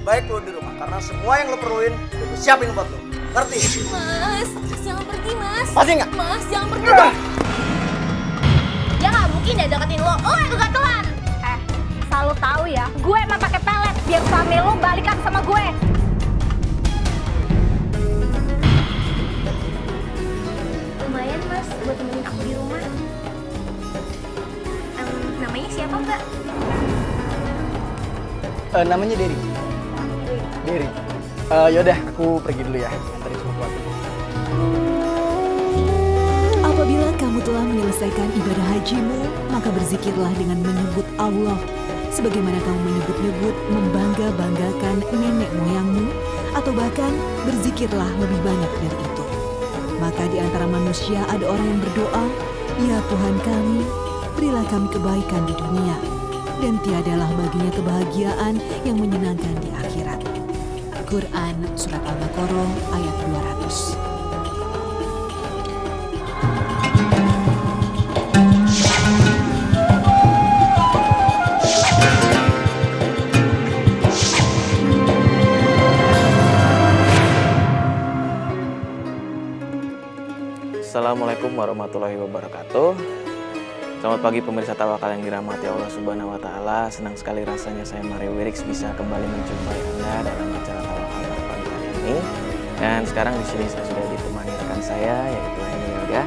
baik lo di rumah. Karena semua yang lo perluin udah gue siapin buat lo. Ngerti? Mas, jangan pergi mas. Pasti nggak? Mas, jangan pergi mas. Dia nggak mungkin dia deketin lo yang kegatelan. Selalu tahu ya, gue emang pakai pelet biar suami lo balikan sama gue. Lumayan mas, buat temenin aku di rumah. Namanya siapa mbak? Namanya Derry. Derry. Yaudah, aku pergi dulu ya. Antarin sesuatu. Apabila kamu telah menyelesaikan ibadah hajimu, maka berzikirlah dengan menyebut Allah. Sebagaimana kamu menyebut-nyebut membangga-banggakan nenek moyangmu, atau bahkan berzikirlah lebih banyak dari itu. Maka di antara manusia ada orang yang berdoa, "Ya Tuhan kami, berilah kami kebaikan di dunia, dan tiadalah baginya kebahagiaan yang menyenangkan di akhirat." Quran Surat Al-Baqarah ayat 200. Assalamualaikum warahmatullahi wabarakatuh. Selamat pagi pemirsa Tawakal yang dirahmati Allah Subhanahu wa taala. Senang sekali rasanya saya Mario Wirix bisa kembali menjumpai Anda dalam acara Tawakal pada pagi hari ini. Dan sekarang di sini saya sudah ditemani rekan saya yaitu Angela Yoga.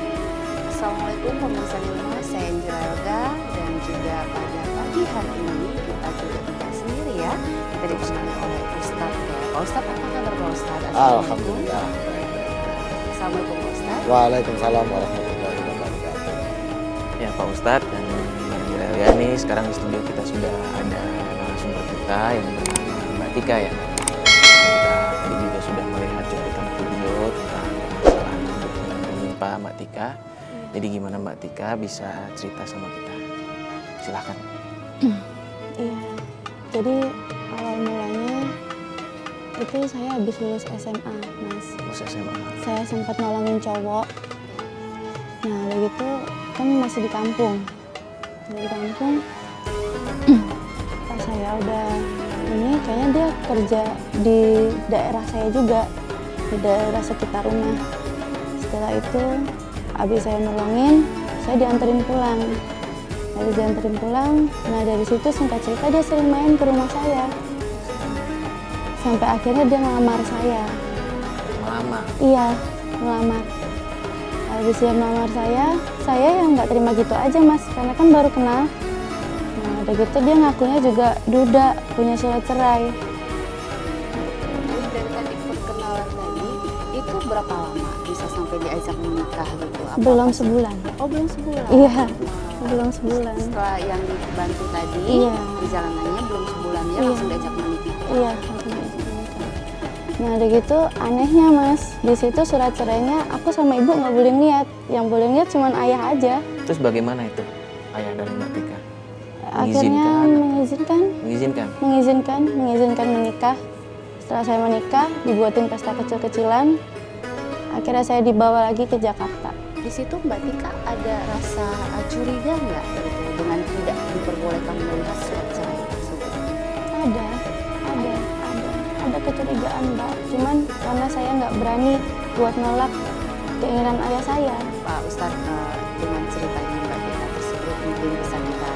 Assalamualaikum pemirsa di rumah, saya Angela Yoga dan juga pada pagi hari ini kita juga tidak sendiri ya. Kita ditemani oleh Ustadz. Pak Ustadz, apa kabar Pak Ustadz? Alhamdulillah. Assalamualaikum Pak Ustadz. Waalaikumsalam warahmatullahi wabarakatuh. Ya Pak Ustadz dan Angela Yoga nih, sekarang di studio kita sudah ada narasumber kita yang bernama Mbak Tika ya. Kita tadi juga sudah melihat cuplikan video tentang permasalahan hidup yang menimpa Mbak Tika. Jadi gimana Mbak Tika bisa cerita sama kita? Silakan. Iya, jadi awal mulanya itu saya habis lulus SMA, Mas. Lulus SMA. Saya sempat nolongin cowok. Nah, begitu kan masih di kampung. Di kampung, pas saya udah ini, kayaknya dia kerja di daerah saya juga, di daerah sekitar rumah. Setelah itu, habis saya nolongin, saya dianterin pulang. Habis dianterin pulang, nah dari situ singkat cerita dia sering main ke rumah saya. Sampai akhirnya dia ngelamar saya. Melamar? Iya, ngelamar. Habis dia melamar saya yang nggak terima gitu aja Mas, karena kan baru kenal. Nah udah gitu dia ngakunya juga duda, punya surat cerai. Jadi dari tadi perkenalan tadi, itu berapa lama bisa sampai diajak menikah gitu? Belum sebulan. Oh belum sebulan? Iya, belum sebulan. Setelah yang dibantu tadi, Iya. perjalanannya belum sebulan dia Iya. langsung diajak menikah? Iya, langsung diajak menikah. Nah udah gitu anehnya Mas, di situ surat cerainya aku sama ibu nggak boleh lihat, yang boleh lihat cuma ayah aja. Terus bagaimana itu ayah dari Mbak Tika? Akhirnya mengizinkan menikah. Setelah saya menikah, dibuatin pesta kecil-kecilan. Akhirnya saya dibawa lagi ke Jakarta. Di situ Mbak Tika ada rasa curiga nggak gitu, dengan tidak diperbolehkan melihat surat cerai tersebut? Ada kecurigaan Mbak. Cuman karena saya nggak berani buat nolak keinginan ayah saya. Pak Ustadz, dengan ceritanya Mbak Tika tersebut mungkin bisa kita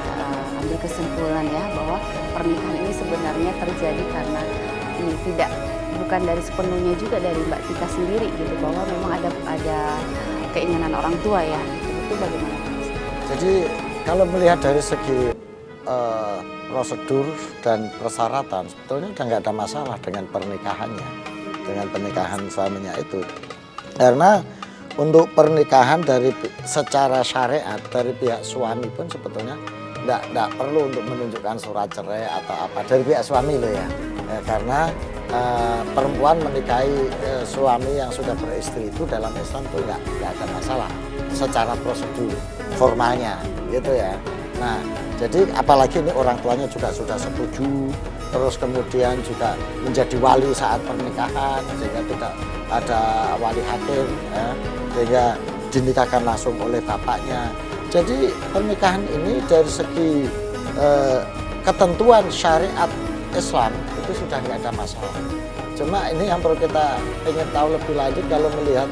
ambil kesimpulan ya bahwa pernikahan ini sebenarnya terjadi karena ini bukan dari sepenuhnya juga dari Mbak Tika sendiri gitu, bahwa memang ada keinginan orang tua ya. Itu bagaimana Pak Ustadz? Jadi kalau melihat dari segi prosedur dan persyaratan, sebetulnya udah nggak ada masalah dengan pernikahannya, dengan pernikahan suaminya itu. Karena untuk pernikahan secara syariat dari pihak suami pun sebetulnya nggak perlu untuk menunjukkan surat cerai atau apa dari pihak suami loh ya. Karena perempuan menikahi suami yang sudah beristri itu dalam Islam itu nggak ada masalah secara prosedur formalnya gitu ya. Nah jadi apalagi ini orang tuanya juga sudah setuju, terus kemudian juga menjadi wali saat pernikahan sehingga tidak ada wali hakim ya, sehingga dinikahkan langsung oleh bapaknya. Jadi pernikahan ini dari segi ketentuan syariat Islam itu sudah nggak ada masalah. Cuma ini yang perlu kita ingin tahu lebih lanjut kalau melihat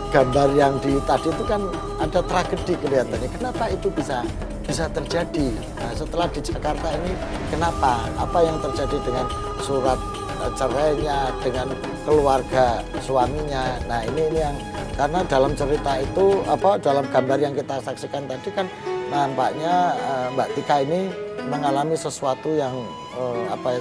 gambar yang di tadi itu kan ada tragedi kelihatannya. Kenapa itu bisa terjadi? Nah, setelah di Jakarta ini kenapa? Apa yang terjadi dengan surat cerainya, dengan keluarga suaminya? Nah, ini yang karena dalam cerita itu dalam gambar yang kita saksikan tadi kan nampaknya Mbak Tika ini mengalami sesuatu yang sampai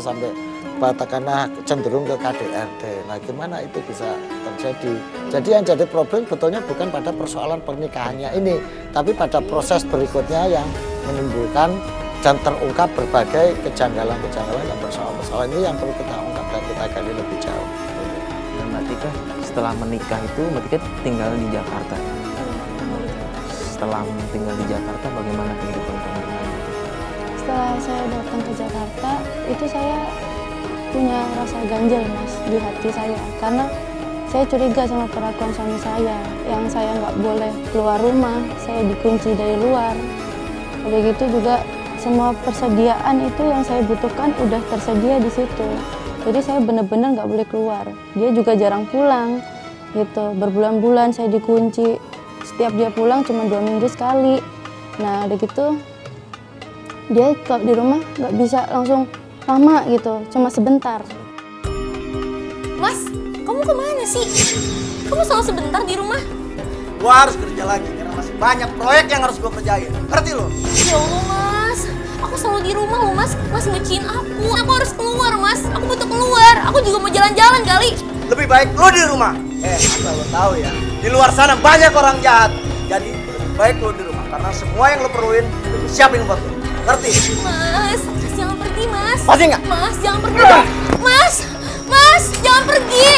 katakanlah cenderung ke KDRT. Nah, gimana itu bisa terjadi? Jadi yang jadi problem sebetulnya bukan pada persoalan pernikahannya ini, tapi pada proses berikutnya yang menimbulkan dan terungkap berbagai kejanggalan-kejanggalan dan persoalan-persoalan ini yang perlu kita ungkap dan kita gali lebih jauh. Dan Mbak Tika setelah menikah itu Mbak Tika tinggal di Jakarta. Setelah tinggal di Jakarta bagaimana kehidupan pernikahan itu? Setelah saya datang ke Jakarta, itu saya punya rasa ganjil Mas di hati saya, karena saya curiga sama perlakuan suami saya, yang saya nggak boleh keluar rumah, saya dikunci dari luar. Begitu juga semua persediaan itu yang saya butuhkan udah tersedia di situ. Jadi saya benar-benar nggak boleh keluar. Dia juga jarang pulang, gitu. Berbulan-bulan saya dikunci. Setiap dia pulang cuma 2 minggu sekali. Nah, udah gitu dia kalau di rumah nggak bisa langsung lama gitu, cuma sebentar. Mas, kamu kemana sih? Kamu selalu sebentar di rumah? Gua harus kerja lagi karena masih banyak proyek yang harus gua kerjain. Ngerti lo? Ya Allah Mas, aku selalu di rumah loh Mas. Mas ngecin aku harus keluar Mas. Aku butuh keluar, aku juga mau jalan-jalan kali. Lebih baik lo di rumah. Asal lo tahu ya, di luar sana banyak orang jahat. Jadi lebih baik lo di rumah karena semua yang lo perluin gue siapin buat lo. Ngerti? Mas, jangan pergi Mas. Pasti nggak? Mas, jangan pergi. Mas, jangan pergi.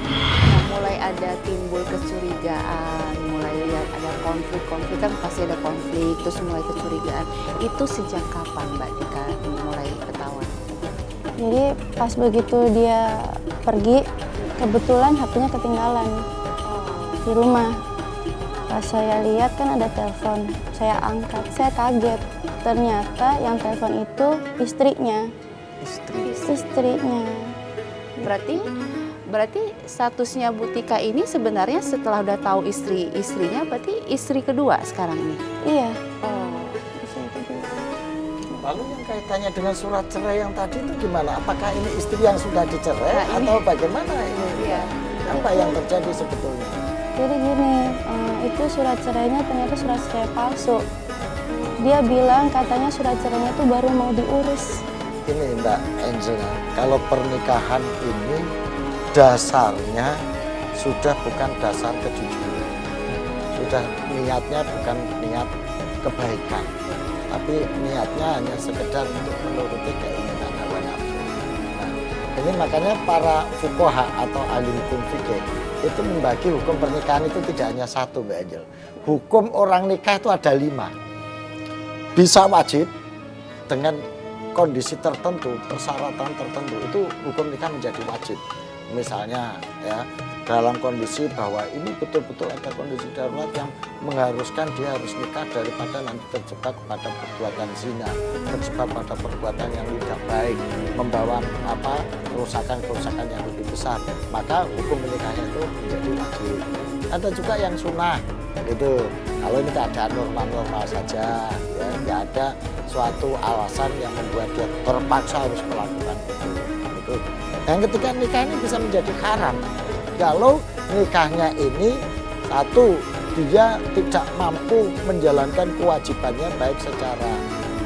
Nah, mulai ada timbul kecurigaan, mulai lihat ada konflik kan pasti ada konflik, terus mulai kecurigaan. Itu sejak kapan Mbak Tika mulai ketahuan? Jadi pas begitu dia pergi, kebetulan HP-nya ketinggalan di rumah. Pas saya lihat kan ada telepon, saya angkat, saya kaget. Ternyata yang telepon itu istrinya. Istrinya. Berarti statusnya Bu Tika ini sebenarnya setelah udah tahu istrinya berarti istri kedua sekarang ini? Iya. Oh. Istri kedua. Lalu yang kaitannya dengan surat cerai yang tadi itu gimana? Apakah ini istri yang sudah dicerai atau bagaimana ini? Iya. Apa yang terjadi sebetulnya? Jadi gini, itu surat cerainya ternyata surat cerai palsu. Dia bilang katanya surat cerainya itu baru mau diurus. Ini Mbak Angela, kalau pernikahan ini dasarnya sudah bukan dasar kejujuran. Sudah niatnya bukan niat kebaikan, tapi niatnya hanya sekedar untuk menuruti keinginan hawa nafsu. Nah, ini makanya para fuqaha atau ahli hukum fikih itu membagi hukum pernikahan itu tidak hanya satu, Mbak Angel. Hukum orang nikah itu ada 5. Bisa wajib dengan kondisi tertentu, persyaratan tertentu, itu hukum nikah menjadi wajib. Misalnya ya, dalam kondisi bahwa ini betul-betul ada kondisi darurat yang mengharuskan dia harus nikah daripada nanti terjebak pada perbuatan zina, terjebak pada perbuatan yang tidak baik, membawa kerusakan-kerusakan yang lebih besar, maka hukum menikahnya itu menjadi wajib. Ada juga yang sunnah, gitu. Kalau ini keadaan normal-normal saja, ya, nggak ada suatu alasan yang membuat dia terpaksa harus melakukan itu. Dan ketika nikah ini bisa menjadi haram. Kalau nikahnya ini satu, dia tidak mampu menjalankan kewajibannya baik secara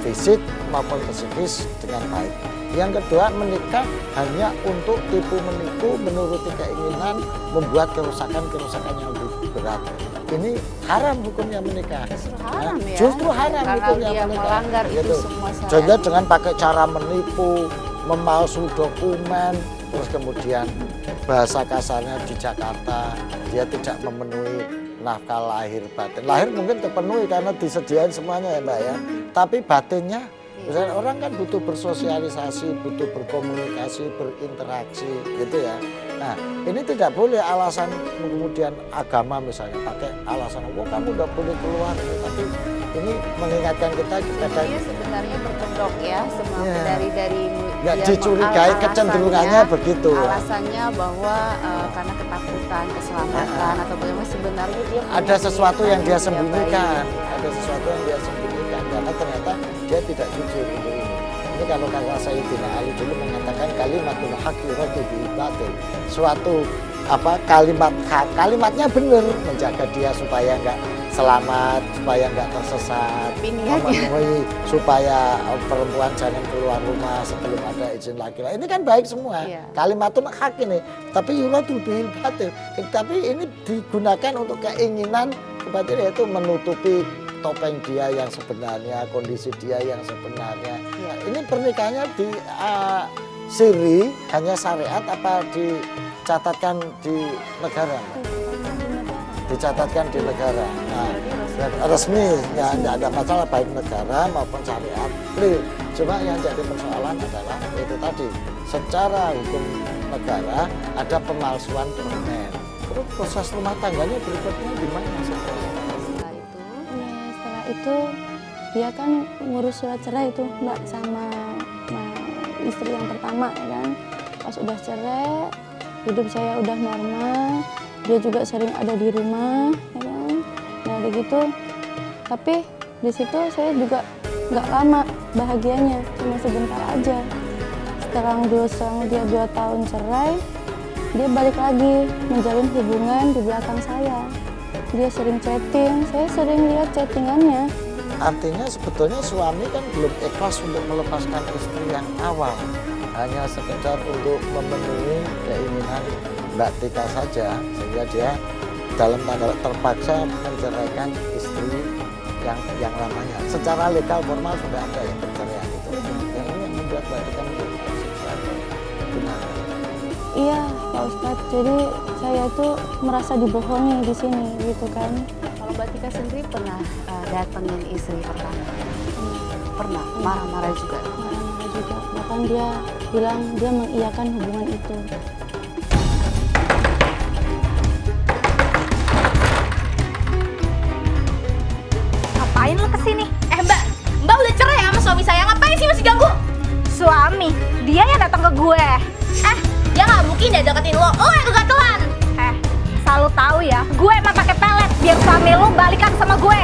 fisik maupun psikis dengan baik. Yang kedua, menikah hanya untuk tipu menipu, menuruti keinginan, membuat kerusakan-kerusakan yang lebih berat. Ini haram hukumnya menikah. Haram ya? Justru haram karena hukumnya dia menikah. melanggar itu Gitu. semua syariat. Contohnya dengan pakai cara menipu, memalsu dokumen, terus kemudian bahasa kasarnya di Jakarta dia tidak memenuhi nafkah lahir batin. Lahir mungkin terpenuhi karena disediain semuanya ya Mbak ya. Tapi batinnya, misalnya orang kan butuh bersosialisasi, butuh berkomunikasi, berinteraksi gitu ya. Nah ini tidak boleh alasan kemudian agama misalnya pakai alasan, oh kamu udah boleh keluar, tapi ini mengingatkan kita kepada Dia sebenarnya berkedok ya, semua Iya. dari nggak dia dicurigai, alasannya- kecenderungannya begitu. Alasannya bahwa karena ketakutan, keselamatan atau bagaimana sebenarnya dia punya Ada sesuatu yang dia niatan sembunyikan, baik. ada sesuatu yang dia sembunyikan karena ternyata dia tidak jujur untuk ini. Ini kalau kata Sayyidina Ali dulu mengatakan kalimatul haqqi raddu bil batil. Suatu kalimat hak, kalimatnya benar, menjaga dia supaya enggak selamat, supaya enggak tersesat, memenuhi supaya perempuan jangan keluar rumah sebelum ada izin laki-laki. Ini kan baik semua. Iya. Kalimatun hak ini, tapi yuradul bil batil. Tapi ini digunakan untuk keinginan kebatil, yaitu menutupi topeng dia yang sebenarnya, kondisi dia yang sebenarnya. Iya. Ini pernikahannya di siri hanya syariat apa dicatatkan di negara? Dicatatkan di negara. Nah, resmi, ya tidak ada masalah baik negara maupun syariat. Cuma yang jadi persoalan adalah itu tadi, secara hukum negara ada pemalsuan dokumen. Terus proses rumah tangganya berikutnya gimana? Setelah itu Ya, setelah itu dia kan ngurus surat cerai itu Mbak sama istri yang pertama ya kan. Pas udah cerai, hidup saya udah normal, dia juga sering ada di rumah ya kan. Nah udah gitu, tapi di situ saya juga nggak lama bahagianya, cuma sebentar aja. Setelah dia 2 tahun cerai, dia balik lagi menjalin hubungan di belakang saya. Dia sering chatting, saya sering lihat chattingannya. Artinya sebetulnya suami kan belum ikhlas untuk melepaskan istri yang awal. Hanya sekedar untuk memenuhi keinginan Mbak Tika saja. Sehingga dia dalam tanda terpaksa menceraikan istri yang lamanya. Secara legal formal sudah ada yang perceraian itu. Yang ini yang membuat Mbak Tika menjadi tersiksa. Gimana? Iya Pak Ustadz, jadi saya tuh merasa dibohongi di sini gitu kan. kalau Mbak Tika sendiri pernah datengin istri pertama? Pernah? Marah-marah juga? Marah-marah juga, bahkan dia bilang dia mengiyakan hubungan itu. Ngapain lu kesini? Mbak udah cerai sama suami saya, ngapain sih masih ganggu? Suami? Dia yang datang ke gue. Dia nggak mungkin dia deketin lo yang kegatelan. Selalu tahu ya, gue emang pakai pelet biar suami lu balikan sama gue.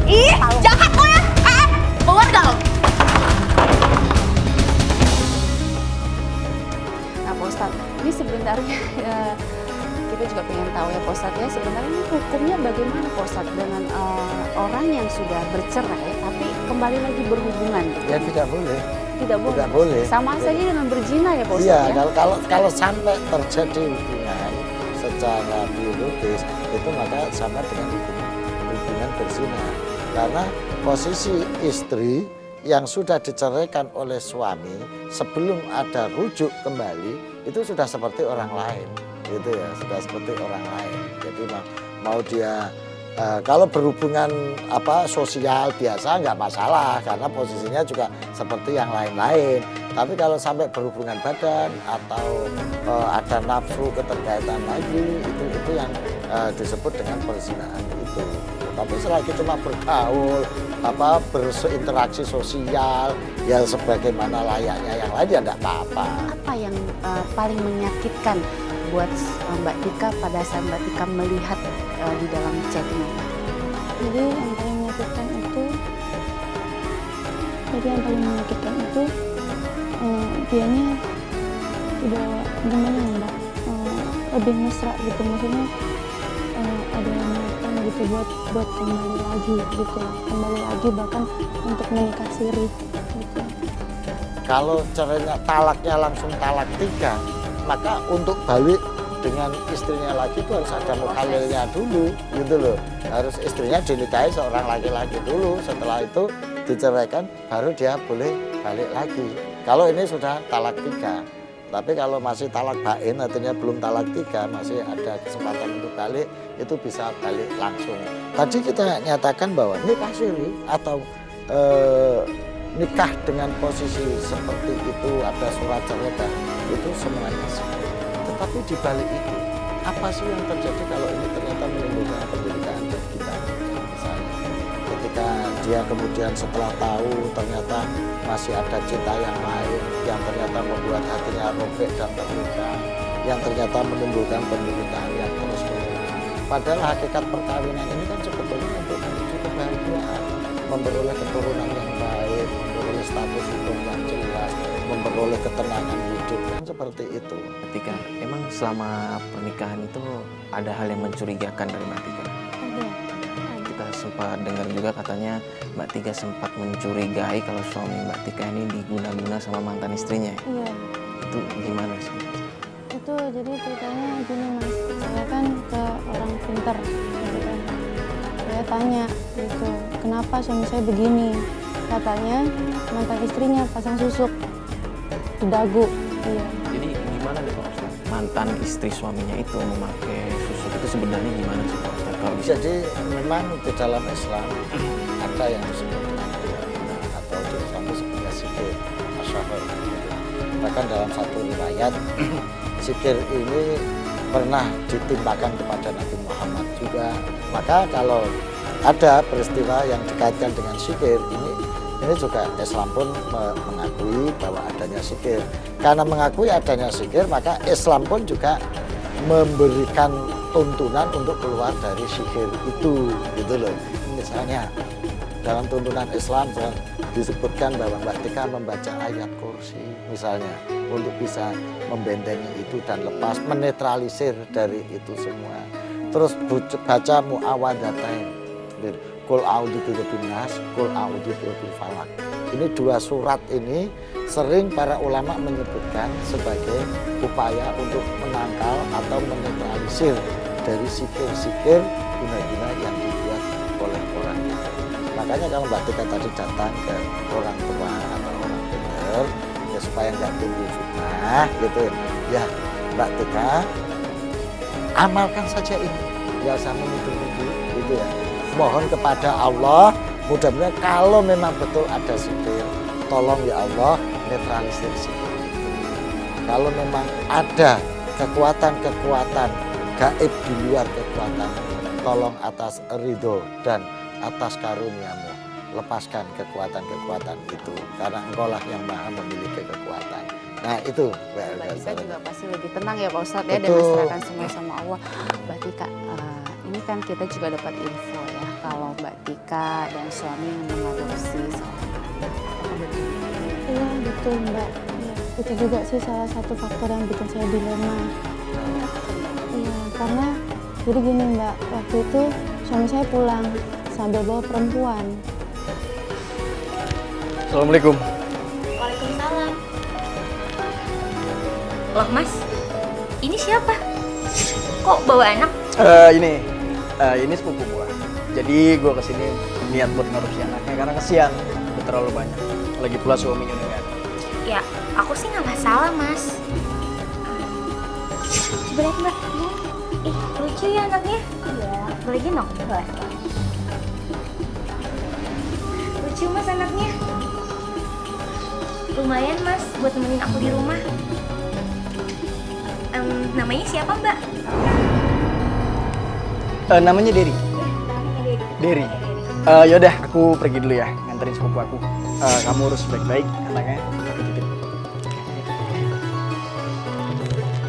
Ih, jahat lo ya. Keluar gak lo? Nah Pak Ustadz, ini sebenarnya kita juga pengen tahu ya Pak Ustadz ya, sebenarnya ini hukumnya bagaimana Pak Ustadz dengan orang yang sudah bercerai tapi kembali lagi berhubungan? Ya tidak boleh. Tidak boleh. Tidak boleh. Sama saja dengan berzina ya Pak Ustadz Iya, ya? kalau sampai terjadi hubungan secara biologis itu maka sama dengan hubungan berzina. Karena posisi istri yang sudah diceraikan oleh suami sebelum ada rujuk kembali itu sudah seperti orang lain, gitu ya, sudah seperti orang lain. Jadi mau dia kalau berhubungan sosial biasa nggak masalah karena posisinya juga seperti yang lain-lain. Tapi kalau sampai berhubungan badan atau ada nafsu keterkaitan lagi itu yang disebut dengan perzinahan itu. Tapi selagi cuma bergaul, berinteraksi sosial, ya sebagaimana layaknya yang lain ya enggak apa-apa. Apa yang paling menyakitkan buat Mbak Tika pada saat Mbak Tika melihat di dalam chatting? Jadi yang paling menyakitkan itu, dianya udah gimana ya Mbak, lebih mesra gitu, maksudnya ada niatan gitu buat kembali lagi gitu, kembali lagi bahkan untuk menikah siri gitu. Kalau caranya talaknya langsung talak 3, maka untuk balik dengan istrinya lagi itu harus ada mukhalilnya dulu, gitu loh. Harus istrinya dinikahi seorang laki-laki dulu, setelah itu diceraikan baru dia boleh balik lagi. Kalau ini sudah talak 3, tapi kalau masih talak bain artinya belum talak 3, masih ada kesempatan untuk balik, itu bisa balik langsung. Tadi kita nyatakan bahwa nikah siri atau nikah dengan posisi seperti itu, ada surat cerai, itu semuanya sah. Tetapi di balik itu, apa sih yang terjadi kalau ini ternyata menimbulkan penderitaan? dia kemudian setelah tahu ternyata masih ada cinta yang lain yang ternyata membuat hatinya robek dan terluka, yang ternyata menimbulkan penderitaan yang terus-menerus. Padahal hakikat perkawinan ini kan sebetulnya untuk menuju kebahagiaan, memperoleh keturunan yang baik, memperoleh status hukum yang jelas, memperoleh ketenangan hidup, kan seperti itu. Ketika emang selama pernikahan itu ada hal yang mencurigakan dari Mbak Tika. Kita sempat dengar juga katanya Mbak Tika sempat mencurigai kalau suami Mbak Tika ini diguna-guna sama mantan istrinya. Iya. Itu gimana sih? Itu jadi ceritanya gini Mas, saya kan ke orang pinter gitu kan. Saya tanya gitu, kenapa suami saya begini? Katanya mantan istrinya pasang susuk di dagu. Iya. Jadi gimana nih Pak Ustadz? Mantan istri suaminya itu memakai susuk itu sebenarnya gimana sih Pak Ustadz? Kalau bisa Jadi memang di dalam Islam ada yang disebut dengan guna atau di Islam disebutnya sihir asyafar. Bahkan dalam satu riwayat sihir ini pernah ditimpakan kepada Nabi Muhammad juga. Maka kalau ada peristiwa yang dikaitkan dengan sihir ini juga Islam pun mengakui bahwa adanya sihir. Karena mengakui adanya sihir, maka Islam pun juga memberikan tuntunan untuk keluar dari sihir itu, gitu loh. Misalnya dalam tuntunan Islam disebutkan bahwa Mbak Tika membaca ayat kursi misalnya untuk bisa membentengi itu dan lepas, menetralisir dari itu semua. Terus baca muawwadzatayn, Qul a'udzu birabbin nas, Qul a'udzu birabbil falaq. Ini dua surat ini sering para ulama menyebutkan sebagai upaya untuk menangkal atau menetralisir dari sihir-sihir guna-guna yang dibuat oleh orang itu. Makanya kalau Mbak Tika tadi datang ke orang tua atau orang pintar, ya supaya nggak timbul fitnah gitu ya, Mbak Tika amalkan saja ini, nggak usah menuduh-nuduh gitu ya. Mohon kepada Allah, mudah-mudahan kalau memang betul ada sihir, tolong ya Allah netralisir sihir itu. Kalau memang ada kekuatan-kekuatan gaib di luar kekuatan, tolong atas ridho dan atas karuniamu lepaskan kekuatan-kekuatan itu, karena engkaulah yang maha memiliki kekuatan. Nah itu Mbak Tika juga pasti lebih tenang ya Pak Ustadz ya, dan Betul. menserahkan semua sama Allah. Mbak Tika, ini kan kita juga dapat info ya kalau Mbak Tika dan suami mengadopsi seorang anak. Apakah betul? Iya betul Mbak. Iya, itu juga sih salah satu faktor yang bikin saya dilema. Iya, karena jadi gini Mbak, waktu itu suami saya pulang sambil bawa perempuan. Assalamualaikum. Waalaikumsalam. Loh Mas, ini siapa? Kok bawa anak? Ini sepupu gua. Jadi gua kesini niat buat ngadopsi anaknya karena kesian, udah terlalu banyak. Lagi pula suaminya udah nggak ada. Ya, aku sih nggak masalah Mas. Coba lihat Mbak. Ih, lucu ya anaknya. Iya. Boleh gendong? Boleh. Lucu Mas anaknya. Lumayan Mas buat nemenin aku di rumah. Namanya siapa Mbak? Namanya Derry. Derry. Yaudah, aku pergi dulu ya, nganterin sepupu aku. Kamu urus baik-baik anaknya. Aku titip.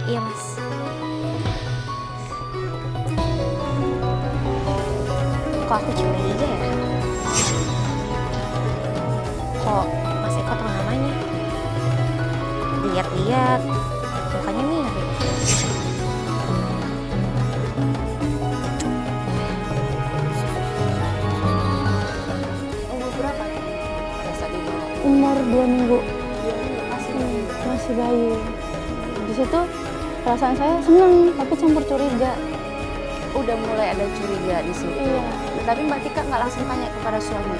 Iya Mas. Kok aku curiga ya? Kok Mas Eko tahu namanya? Lihat-lihat, mukanya mirip. Umur berapa pada saat dibawa? Umur 2 minggu. Masih Masih bayi. Di situ perasaan saya seneng tapi campur curiga. udah mulai ada curiga di situ. Iya. Tapi Mbak Tika nggak langsung tanya kepada suami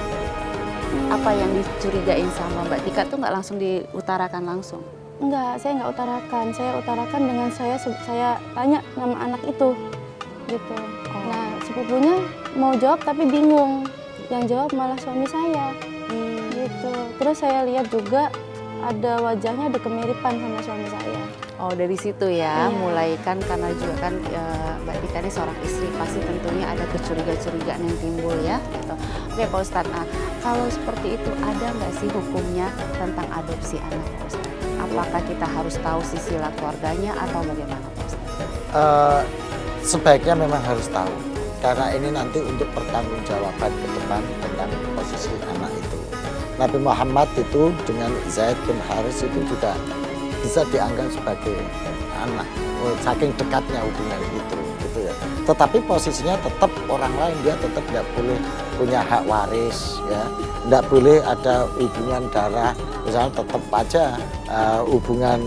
apa yang dicurigain sama Mbak Tika tuh nggak langsung diutarakan langsung. Enggak, saya nggak utarakan. Saya utarakan dengan saya tanya nama anak itu, gitu. Nah, sepupunya mau jawab tapi bingung. Yang jawab malah suami saya, gitu. Terus saya lihat juga ada wajahnya ada kemiripan sama suami saya. Oh dari situ ya, mulai kan karena juga kan Mbak Tika ini seorang istri, pasti tentunya ada kecurigaan-curigaan yang timbul ya. Gitu. Oke Pak Ustadz, nah, kalau seperti itu ada nggak sih hukumnya tentang adopsi anak Pak Ustadz? Apakah kita harus tahu silsilah keluarganya atau bagaimana Pak Ustadz? Sebaiknya memang harus tahu, karena ini nanti untuk pertanggungjawaban ke depan tentang posisi anak itu. Nabi Muhammad itu dengan Zaid bin Haris itu juga bisa dianggap sebagai anak, saking dekatnya hubungan itu, gitu ya. Tetapi posisinya tetap orang lain, dia tetap tidak boleh punya hak waris, ya, tidak boleh ada hubungan darah, misalnya tetap aja hubungan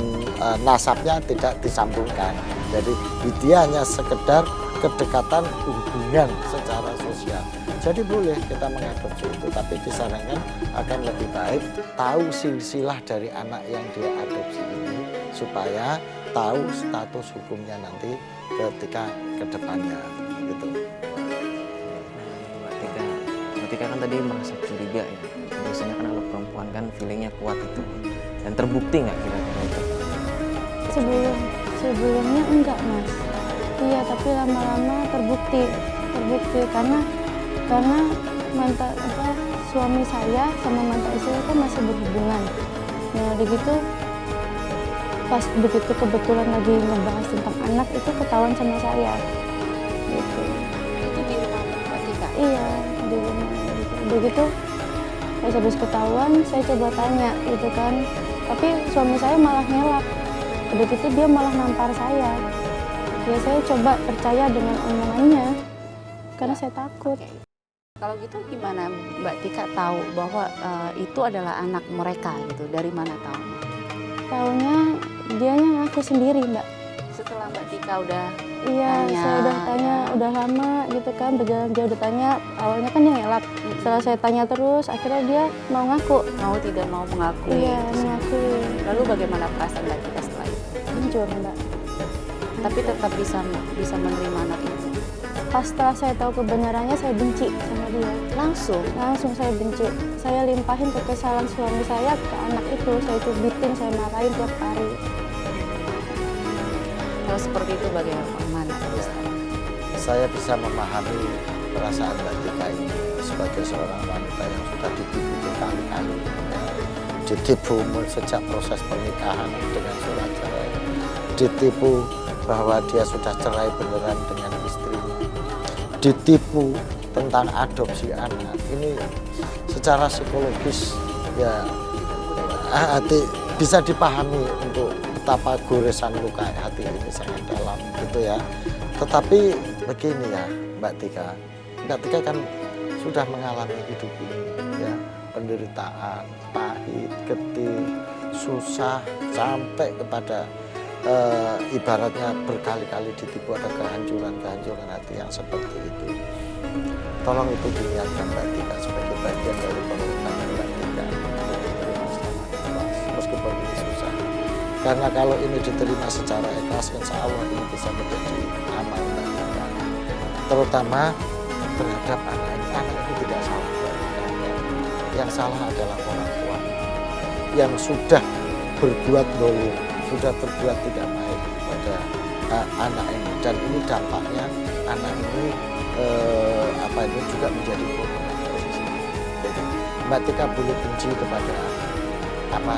nasabnya tidak disambungkan. Jadi dia hanya sekedar kedekatan hubungan secara sosial. Jadi boleh kita mengadopsi itu, tapi disarankan akan lebih baik tahu silsilah dari anak yang dia adopsi ini supaya tahu status hukumnya nanti ketika ke depannya gitu. Mbak Tika kan tadi merasa curiga ya. Biasanya kan kalau perempuan kan feelingnya kuat itu. Dan terbukti nggak kira-kira itu? Sebelumnya enggak Mas. Iya, tapi lama-lama terbukti karena suami saya sama mantan istri itu masih berhubungan. Nah, begitu pas begitu kebetulan lagi ngebahas tentang anak itu ketahuan sama saya. Gitu. Itu di rumah Mbak Tika? Iya, di rumah gitu. Begitu pas habis ketahuan saya coba tanya gitu kan. Tapi suami saya malah ngelak. Begitu dia malah nampar saya. Ya saya coba percaya dengan omongannya karena saya takut. Oke. Kalau gitu gimana Mbak Tika tahu bahwa itu adalah anak mereka gitu? Dari mana tahu? Taunya dianya ngaku sendiri Mbak. Setelah Mbak Tika udah Iya, tanya, saya udah tanya, udah lama gitu kan, berjalan jauh udah tanya. Awalnya kan dia ngelak. Setelah saya tanya terus, akhirnya dia mau ngaku. tidak mau mengakui. Iya, mengakui. Lalu bagaimana perasaan Mbak Tika setelah itu? Hancur Mbak. Tapi tetap bisa menerima anak itu. Pas setelah saya tahu kebenarannya, saya benci sama dia. Langsung saya benci. Saya limpahin kekesalan suami saya ke anak itu. Saya cubitin, saya marahin tiap hari. Kalau seperti itu bagaimana Pak Ustadz? Saya bisa memahami perasaan Mbak Tika ini sebagai seorang wanita yang sudah ditipu berkali-kali, ya. Ditipu sejak proses pernikahan dengan surat cerai, ditipu bahwa dia sudah cerai beneran dengan istrinya, ditipu tentang adopsi anak. Ini secara psikologis ya bisa dipahami untuk betapa goresan luka hati ini sangat dalam gitu ya. Tetapi begini ya Mbak Tika kan sudah mengalami hidup ini ya, penderitaan, pahit, getih, susah, sampai kepada ibaratnya berkali-kali ditipu, ada kehancuran hati yang seperti itu. Tolong itu diniatkan Mbak Tika sebagai bagian dari pengorbanan Mbak Tika untuk diterima selama ikhlas, meskipun ini susah. Karena kalau ini diterima secara ikhlas, insya Allah ini bisa menjadi amal Mbak Tika. Terutama terhadap anak ini. Anak ini tidak salah Mbak Tika. Yang salah adalah orang tua yang sudah berbuat dolim, sudah berbuat tidak baik pada anak ini, dan ini dampaknya anak ini ini juga menjadi korban posisi. Jadi Mbak Tika boleh benci kepada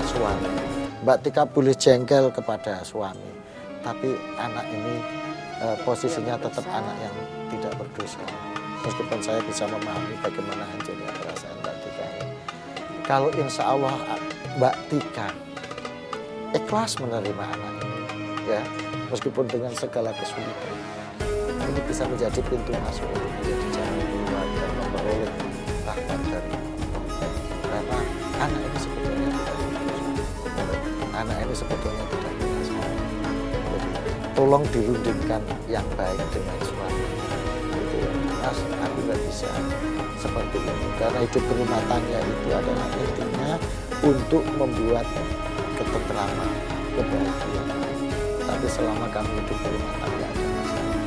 suami, Mbak Tika boleh jengkel kepada suami, tapi anak ini posisinya tetap anak yang tidak berdosa. Meskipun saya bisa memahami bagaimana hancurnya perasaan Mbak Tika. Kalau insya Allah Mbak Tika ikhlas menerima anak ini, ya, meskipun dengan segala kesulitan, ini bisa menjadi pintu masuk untuk menjadi jalan keluar dan memperoleh rahmat dari Allah. Karena anak ini sebetulnya tidak berdosa, anak ini sebetulnya tidak berdosa. Jadi tolong dirundingkan yang baik dengan suami. Itu Mas, aku nggak bisa seperti ini, karena hidup berumah tangga itu adalah intinya untuk membuat ketentraman, kebahagiaan. Tapi selama kamu hidup berumah tangga ada masalah,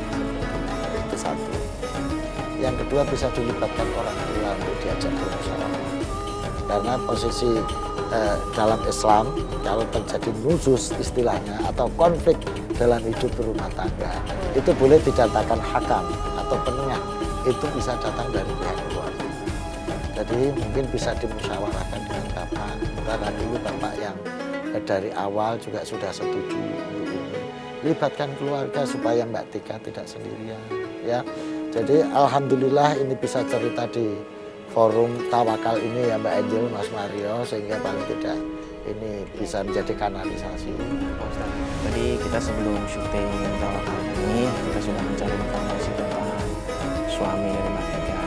itu satu. Yang kedua, bisa dilibatkan orang tua untuk diajak bermusyawarah. Karena posisi dalam Islam kalau terjadi nusus istilahnya atau konflik dalam hidup berumah tangga itu boleh didatangkan hakam atau penengah, itu bisa datang dari pihak keluarga. Jadi mungkin bisa dimusyawarahkan dengan bapak, karena dulu bapak yang dari awal juga sudah setuju untuk ini. Libatkan keluarga supaya Mbak Tika tidak sendirian, ya. Jadi alhamdulillah ini bisa cerita di forum tawakal ini ya Mbak Angel, Mas Mario, sehingga paling tidak ini bisa menjadi kanalisasi. Pak Ustadz, tadi kita sebelum syuting tawakal ini kita sudah mencari informasi tentang suami dari Mbak Tika.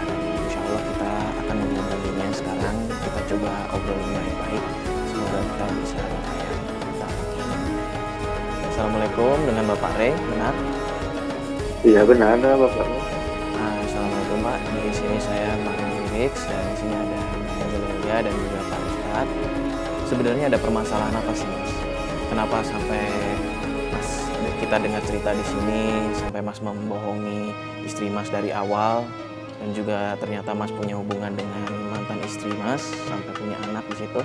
Insya Allah kita akan menghubunginya sekarang. Kita coba obrolin baik-baik. Semoga kita bisa kayak kita. Assalamualaikum, dengan Bapak Rey, benar? Iya benar, Bapak. Assalamualaikum Pak. Di sini saya Mario Rix dan di sini ada Mbak Angelia dan juga Pak Ustadz. Sebenarnya ada permasalahan apa sih Mas? Kenapa sampai Mas kita dengar cerita di sini sampai Mas membohongi istri Mas dari awal dan juga ternyata Mas punya hubungan dengan mantan istri Mas sampai punya anak di situ?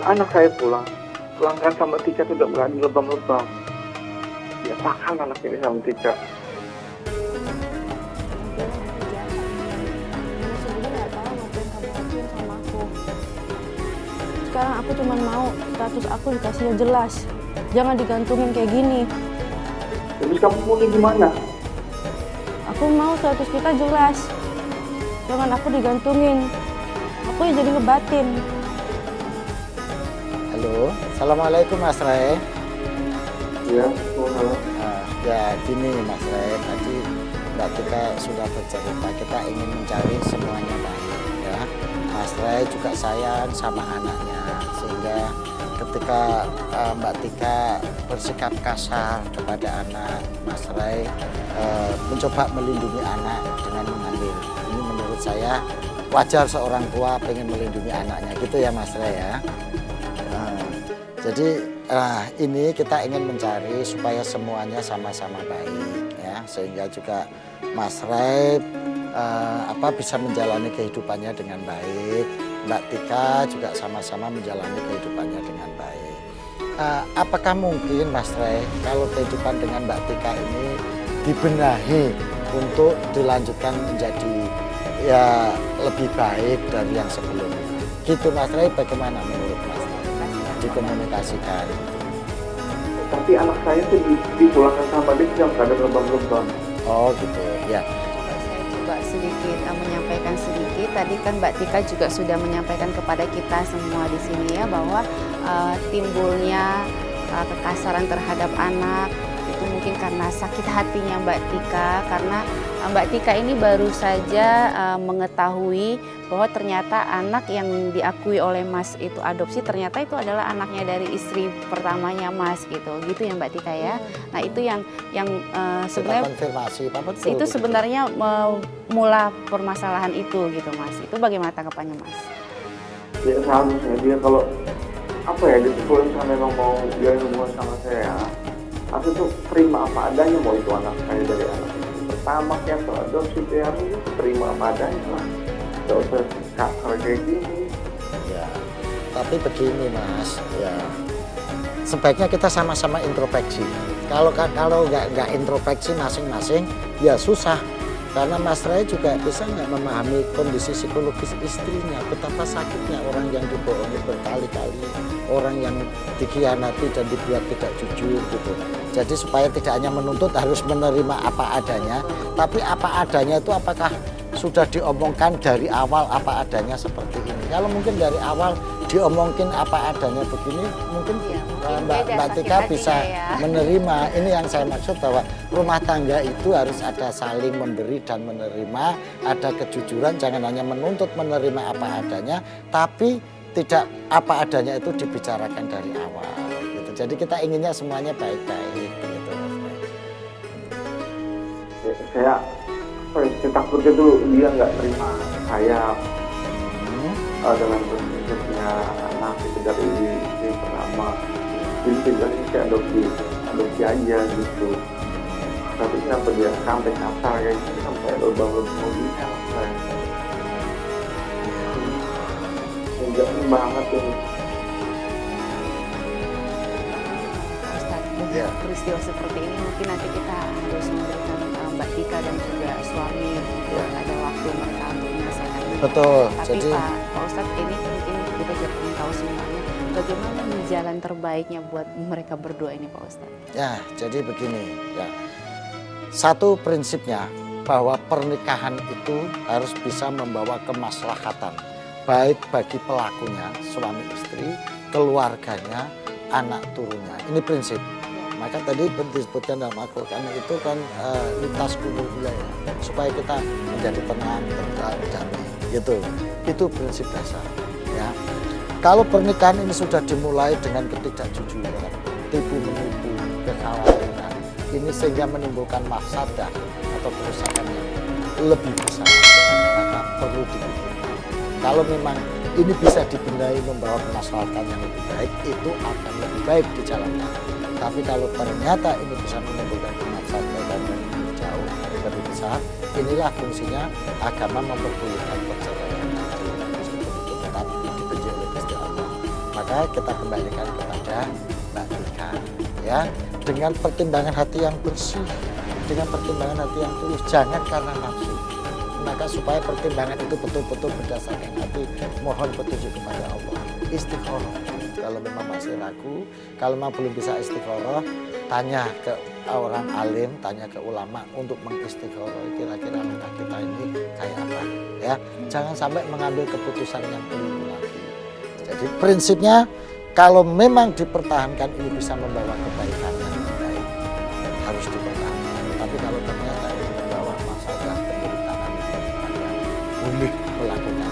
Anak saya pulang kan sama Tika tidak berani lebam-lebam. Ya tahan anak ini sama Tika. Sekarang aku cuma mau status aku dikasihnya jelas, jangan digantungin kayak gini. Terus kamu maunya gimana? Aku mau status kita jelas, jangan aku digantungin. Aku ya jadi ngebatin. Halo, assalamualaikum Mas Ray. Iya, salam. Ya gini Mas Ray, tadi Mbak Tika sudah bercerita, kita ingin mencari semuanya baik ya. Mas Ray juga sayang sama anaknya, sehingga ketika Mbak Tika bersikap kasar kepada anak, Mas Ray mencoba melindungi anak dengan mengambil. Ini menurut saya wajar seorang tua pengen melindungi anaknya, gitu ya Mas Ray ya. Jadi ini kita ingin mencari supaya semuanya sama-sama baik ya, sehingga juga Mas Ray bisa menjalani kehidupannya dengan baik, Mbak Tika juga sama-sama menjalani kehidupannya dengan baik. Apakah mungkin Mas Ray kalau kehidupan dengan Mbak Tika ini dibenahi untuk dilanjutkan menjadi ya lebih baik dari yang sebelumnya? Gitu Mas Ray, bagaimana menurut Mas Ray? Dikomunikasikan. Tapi anak saya tuh dipulangkan sama dia yang kadang lebam-lebam. Oh gitu ya. Saya coba sedikit menyampaikan sedikit. Tadi kan Mbak Tika juga sudah menyampaikan kepada kita semua di sini ya bahwa timbulnya kekasaran terhadap anak itu mungkin karena sakit hatinya Mbak Tika, karena Mbak Tika ini baru saja mengetahui bahwa ternyata anak yang diakui oleh Mas itu adopsi, ternyata itu adalah anaknya dari istri pertamanya Mas gitu ya Mbak Tika ya. Nah itu yang sebenarnya konfirmasi itu sebenarnya mula permasalahan itu gitu Mas. Itu bagaimana tanggapannya Mas? Ya seharusnya dia kalau dia kalau misalnya memang mau dia hubungan sama saya, aku tuh terima apa adanya, mau itu anak saya dari anak pertama ya atau adopsi, dia harus terima apa adanya lah. Gak usah kasar kayak gini. Ya, tapi begini Mas, ya sebaiknya kita sama-sama introspeksi. Kalau nggak introspeksi masing-masing, ya susah. Karena Mas Ray juga bisa nggak memahami kondisi psikologis istrinya, betapa sakitnya orang yang dibohongi berkali-kali, orang yang dikhianati dan dibuat tidak jujur gitu. Jadi supaya tidak hanya menuntut, harus menerima apa adanya, tapi apa adanya itu apakah sudah diomongkan dari awal apa adanya seperti ini. Kalau mungkin dari awal diomongin apa adanya begini, mungkin Mbak Tika bisa menerima. Ini yang saya maksud, bahwa rumah tangga itu harus ada saling memberi dan menerima, ada kejujuran, jangan hanya menuntut menerima apa adanya, tapi tidak apa adanya itu dibicarakan dari awal. Gitu. Jadi kita inginnya semuanya baik-baik. Gitu. Saya takutnya tuh dia nggak terima saya dengan bentuknya anak itu dari istri pertama. Jadi bilangnya kayak adopsi aja gitu. Tapi kenapa dia sampai kasar kayak gitu, sampai lubang-lubang mobilnya? Enggak banget ini. Ustadz, dengan Ya. peristiwa seperti ini mungkin nanti kita harus memberikan Mbak Tika dan juga suami untuk ada waktu mereka untuk menyelesaikan ini. Betul. Tapi Jadi Pak Ustadz, ini mungkin kita juga ingin tahu semuanya bagaimana nih jalan terbaiknya buat mereka berdua ini Pak Ustadz. ya, jadi begini ya. Satu prinsipnya bahwa pernikahan itu harus bisa membawa kemaslahatan baik bagi pelakunya, suami istri, keluarganya, anak turunnya. Ini prinsip. Maka tadi disebutkan dalam Al-Quran itu kan lintas kubu wilayah supaya kita menjadi tenang, tentram, damai gitu. Itu prinsip dasar ya. Kalau pernikahan ini sudah dimulai dengan ketidakjujuran, tipu menipu, kekhawatiran, ini sehingga menimbulkan mafsadah atau kerusakan yang lebih besar, maka perlu dipikirkan. Kalau memang ini bisa dibenahi membawa kemaslahatan yang lebih baik, itu akan lebih baik dijalankan. Tapi kalau ternyata ini bisa menimbulkan kemaslahatan yang lebih jauh, lebih besar, inilah fungsinya agama memperbolehkan perceraian. Meskipun itu tetap dibenci oleh Gusti Allah. Maka kita kembalikan kepada Mbak Tika, ya, dengan pertimbangan hati yang bersih, dengan pertimbangan hati yang tulus, jangan karena nafsu. Maka supaya pertimbangan itu betul-betul berdasarkan hati, mohon petunjuk kepada Allah. Istikharah. Kalau memang masih ragu, kalau memang belum bisa istikharah, tanya ke orang alim, tanya ke ulama untuk mengistikharah. Kira-kira langkah kita ini kayak apa? Ya, jangan sampai mengambil keputusan yang keliru lagi. Jadi prinsipnya, kalau memang dipertahankan ini bisa membawa kebaikan yang baik, harus dipertahankan. Tapi kalau ternyata ini membawa masalah penderitaan, maka boleh melakukan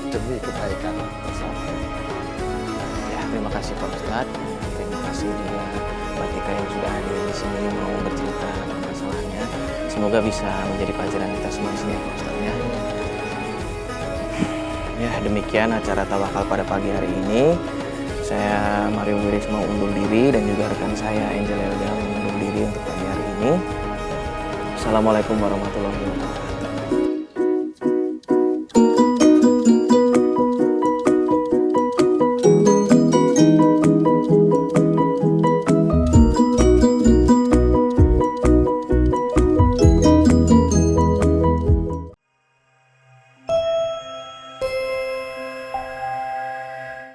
demi kebaikan bersama. Ya, terima kasih Pak Ustadz. Terima kasih juga Mbak Tika yang sudah hadir di sini mau bercerita tentang masalahnya. Semoga bisa menjadi pelajaran kita semua di sini ya Pak Ustadz ya. Ya, demikian acara tawakal pada pagi hari ini. Saya Mario Wiris mau undur diri dan juga rekan saya Angel Elga undur diri untuk pagi hari ini. Assalamualaikum warahmatullahi wabarakatuh.